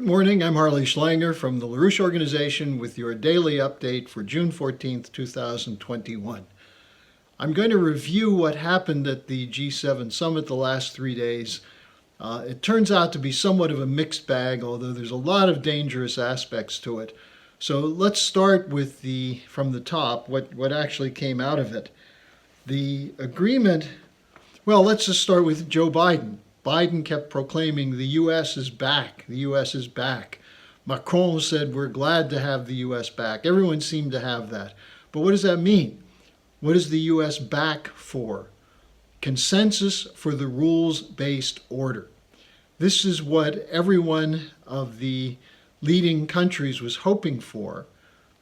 Good morning, I'm Harley Schlanger from the LaRouche Organization with your daily update for June 14th, 2021. I'm going to review what happened at the G7 summit the last 3 days. It turns out to be somewhat of a mixed bag, although there's a lot of dangerous aspects to it. So let's start with from the top, what actually came out of it. The agreement, well, let's just start with Joe Biden. Biden kept proclaiming the U.S. is back, the U.S. is back. Macron said we're glad to have the U.S. back. Everyone seemed to have that. But what does that mean? What is the U.S. back for? Consensus for the rules-based order. This is what every one of the leading countries was hoping for,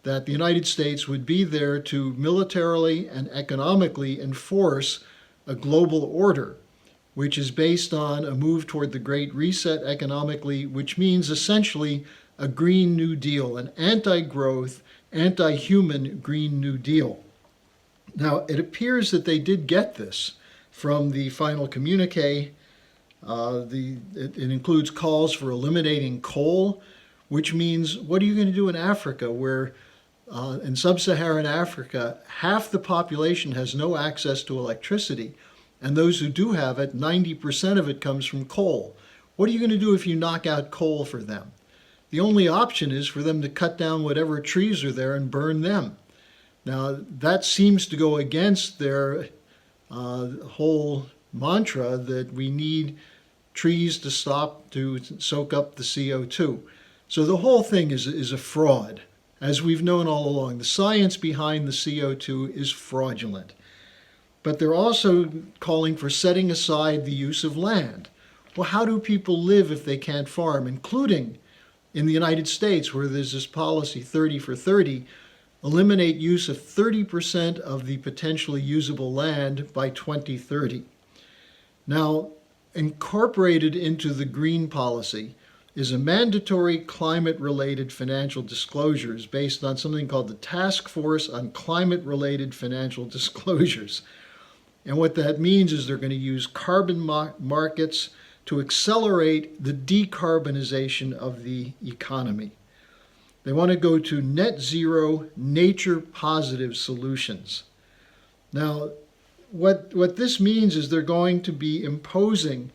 that the United States would be there to militarily and economically enforce a global order, which is based on a move toward the Great Reset economically, which means essentially a Green New Deal, an anti-growth, anti-human Green New Deal. Now, it appears that they did get this from the final communique. It includes calls for eliminating coal, which means what are you going to do in Africa, where in sub-Saharan Africa, half the population has no access to electricity? And those who do have it, 90% of it comes from coal. What are you going to do if you knock out coal for them? The only option is for them to cut down whatever trees are there and burn them. Now, that seems to go against their whole mantra that we need trees to stop to soak up the CO2. So the whole thing is a fraud. As we've known all along, the science behind the CO2 is fraudulent. But they're also calling for setting aside the use of land. Well, how do people live if they can't farm, including in the United States, where there's this policy 30 for 30, eliminate use of 30% of the potentially usable land by 2030. Now, incorporated into the green policy is a mandatory climate-related financial disclosures based on something called the Task Force on Climate-Related Financial Disclosures. And what that means is they're going to use carbon markets to accelerate the decarbonization of the economy. They want to go to net zero, nature positive solutions. Now, what this means is they're going to be imposing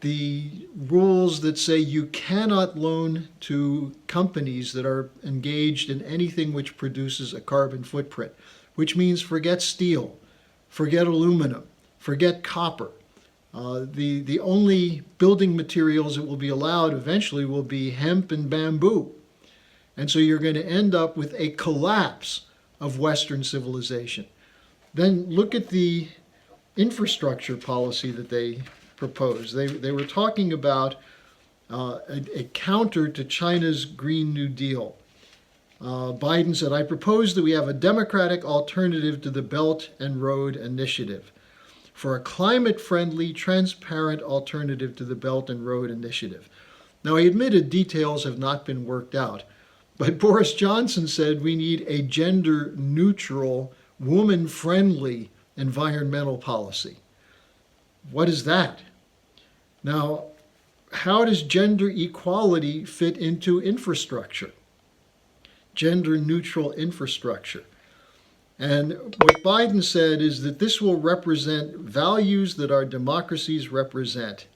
the rules that say you cannot loan to companies that are engaged in anything which produces a carbon footprint, which means forget steel. Forget aluminum, forget copper. The only building materials that will be allowed eventually will be hemp and bamboo. And so you're going to end up with a collapse of Western civilization. Then look at the infrastructure policy that they proposed. They were talking about a counter to China's Green New Deal. Biden said, I propose that we have a democratic alternative to the Belt and Road Initiative for a climate-friendly, transparent alternative to the Belt and Road Initiative. Now, he admitted details have not been worked out, but Boris Johnson said we need a gender-neutral, woman-friendly environmental policy. What is that? Now, how does gender equality fit into infrastructure? Gender-neutral infrastructure. And what Biden said is that this will represent values that our democracies represent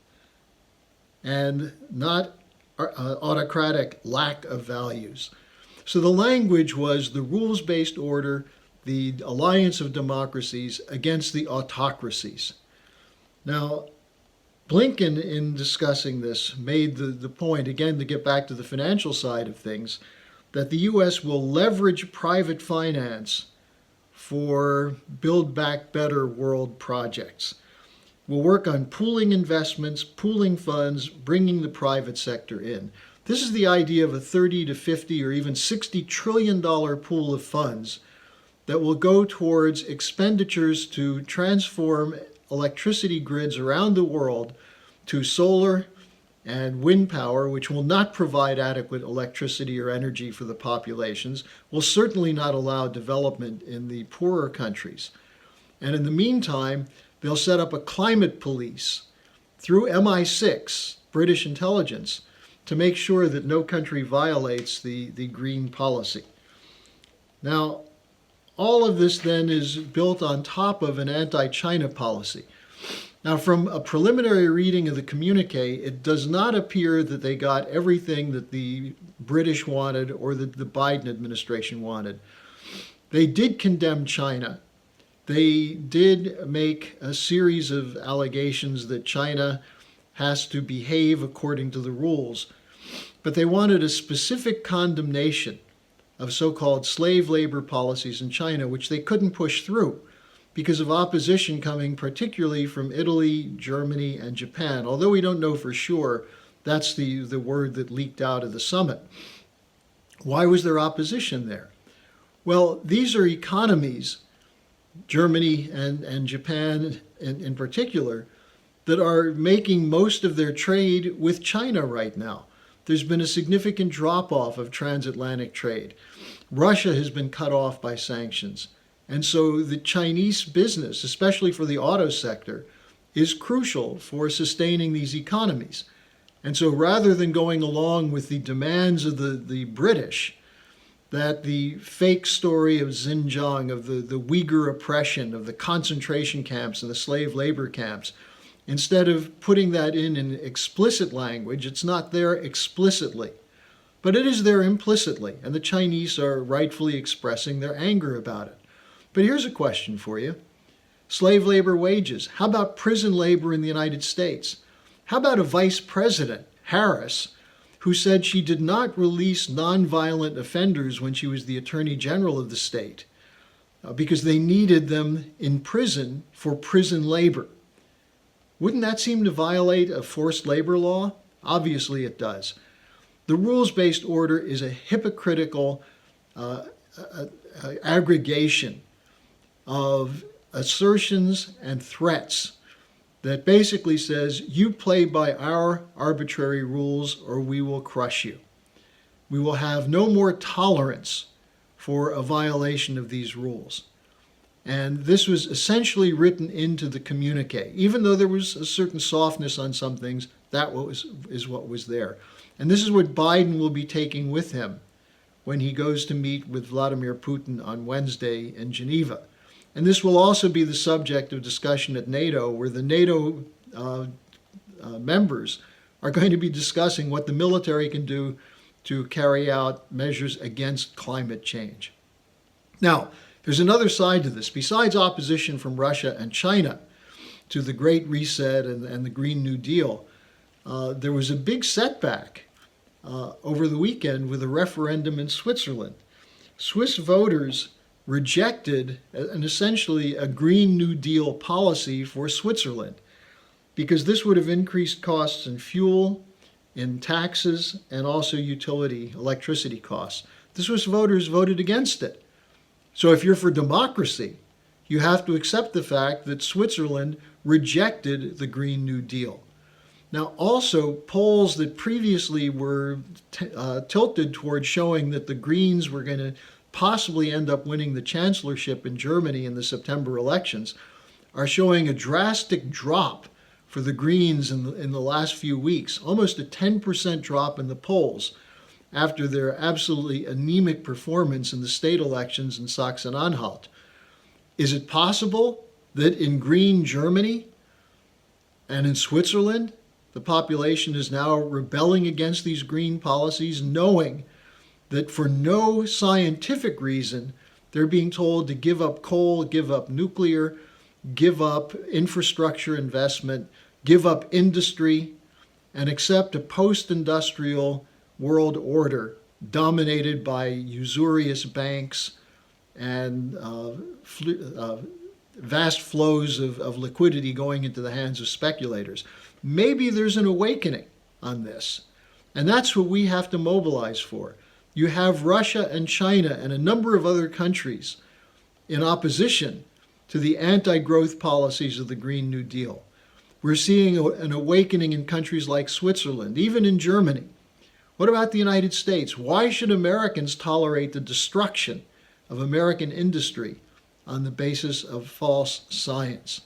and not autocratic lack of values. So the language was the rules-based order, the alliance of democracies against the autocracies. Now, Blinken, in discussing this, made the point, again, to get back to the financial side of things, that the U.S. will leverage private finance for Build Back Better world projects. We'll work on pooling investments, pooling funds, bringing the private sector in. This is the idea of a 30 to 50 or even $60 trillion pool of funds that will go towards expenditures to transform electricity grids around the world to solar and wind power, which will not provide adequate electricity or energy for the populations, will certainly not allow development in the poorer countries. And in the meantime, they'll set up a climate police through MI6, British intelligence, to make sure that no country violates the green policy. Now, all of this then is built on top of an anti-China policy. Now, from a preliminary reading of the communique, it does not appear that they got everything that the British wanted or that the Biden administration wanted. They did condemn China. They did make a series of allegations that China has to behave according to the rules, but they wanted a specific condemnation of so-called slave labor policies in China, which they couldn't push through because of opposition coming particularly from Italy, Germany, and Japan. Although we don't know for sure, that's the word that leaked out of the summit. Why was there opposition there? Well, these are economies, Germany and Japan in particular, that are making most of their trade with China right now. There's been a significant drop-off of transatlantic trade. Russia has been cut off by sanctions. And so the Chinese business, especially for the auto sector, is crucial for sustaining these economies. And so rather than going along with the demands of the British, that the fake story of Xinjiang, of the Uyghur oppression, of the concentration camps and the slave labor camps, instead of putting that in explicit language, it's not there explicitly, but it is there implicitly, and the Chinese are rightfully expressing their anger about it. But here's a question for you. Slave labor wages. How about prison labor in the United States? How about a vice president, Harris, who said she did not release nonviolent offenders when she was the attorney general of the state because they needed them in prison for prison labor? Wouldn't that seem to violate a forced labor law? Obviously it does. The rules-based order is a hypocritical aggregation of assertions and threats that basically says, you play by our arbitrary rules or we will crush you. We will have no more tolerance for a violation of these rules. And this was essentially written into the communique. Even though there was a certain softness on some things, that is what was there. And this is what Biden will be taking with him when he goes to meet with Vladimir Putin on Wednesday in Geneva. And this will also be the subject of discussion at NATO, where the NATO members are going to be discussing what the military can do to carry out measures against climate change. Now, there's another side to this. Besides opposition from Russia and China to the Great Reset and the Green New Deal, there was a big setback over the weekend with a referendum in Switzerland. Swiss voters rejected essentially a Green New Deal policy for Switzerland because this would have increased costs in fuel, in taxes, and also utility, electricity costs. The Swiss voters voted against it. So if you're for democracy, you have to accept the fact that Switzerland rejected the Green New Deal. Now, also, polls that previously were tilted towards showing that the Greens were going to possibly end up winning the chancellorship in Germany in the September elections are showing a drastic drop for the Greens in the last few weeks, almost a 10% drop in the polls after their absolutely anemic performance in the state elections in Sachsen-Anhalt. Is it possible that in Green Germany and in Switzerland, the population is now rebelling against these green policies, knowing that for no scientific reason, they're being told to give up coal, give up nuclear, give up infrastructure investment, give up industry, and accept a post-industrial world order dominated by usurious banks and vast flows of liquidity going into the hands of speculators. Maybe there's an awakening on this, and that's what we have to mobilize for. You have Russia and China and a number of other countries in opposition to the anti-growth policies of the Green New Deal. We're seeing an awakening in countries like Switzerland, even in Germany. What about the United States? Why should Americans tolerate the destruction of American industry on the basis of false science?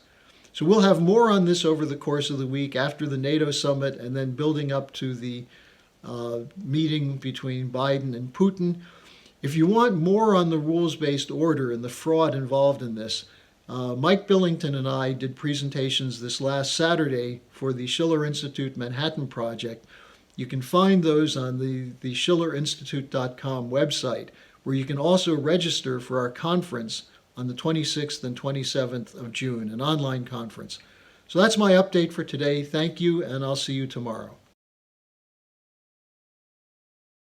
So we'll have more on this over the course of the week after the NATO summit and then building up to the meeting between Biden and Putin. If you want more on the rules-based order and the fraud involved in this, Mike Billington and I did presentations this last Saturday for the Schiller Institute Manhattan Project. You can find those on the schillerinstitute.com website, where you can also register for our conference on the 26th and 27th of June, an online conference. So that's my update for today. Thank you, and I'll see you tomorrow.